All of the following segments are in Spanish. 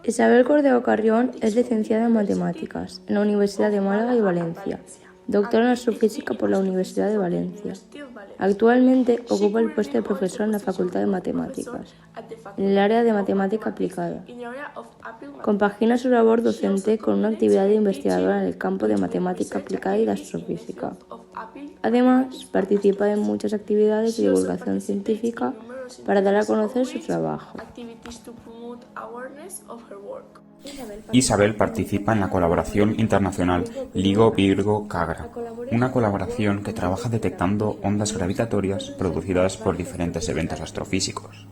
Isabel Cordero Carrión es licenciada en Matemáticas en la Universidad de Málaga y Valencia, doctora en Astrofísica por la Universidad de Valencia. Actualmente ocupa el puesto de profesora en la Facultad de Matemáticas, en el área de Matemática Aplicada. Compagina su labor docente con una actividad de investigadora en el campo de Matemática Aplicada y de Astrofísica. Además, participa en muchas actividades de divulgación científica para dar a conocer su trabajo. Isabel participa en la colaboración internacional LIGO-Virgo-Cagra, una colaboración que trabaja detectando ondas gravitatorias producidas por diferentes eventos astrofísicos.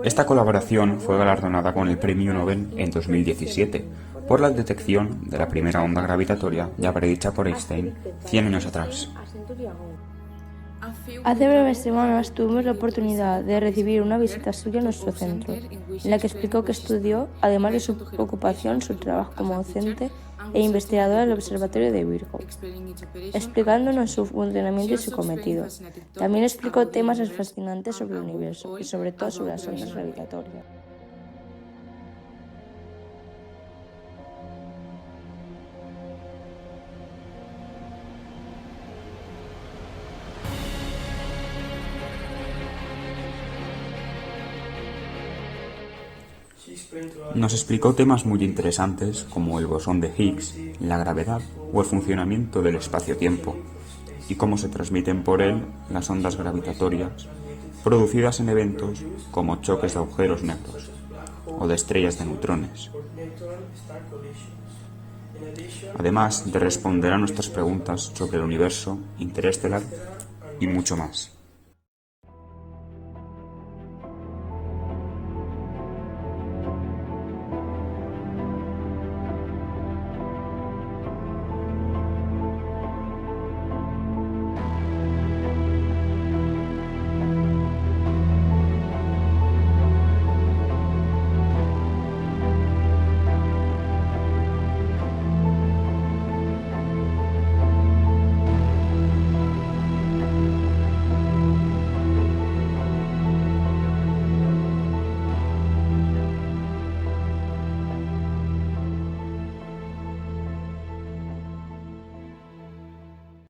Esta colaboración fue galardonada con el Premio Nobel en 2017 por la detección de la primera onda gravitatoria ya predicha por Einstein 100 años atrás. Hace breves semanas tuvimos la oportunidad de recibir una visita suya a nuestro centro, en la que explicó que estudió, además de su ocupación, su trabajo como docente e investigadora del Observatorio de Virgo, explicándonos su funcionamiento y su cometido. También explicó temas fascinantes sobre el universo y sobre todo sobre las ondas gravitatorias. Nos explicó temas muy interesantes como el bosón de Higgs, la gravedad o el funcionamiento del espacio-tiempo, y cómo se transmiten por él las ondas gravitatorias producidas en eventos como choques de agujeros negros o de estrellas de neutrones. Además de responder a nuestras preguntas sobre el universo interestelar y mucho más.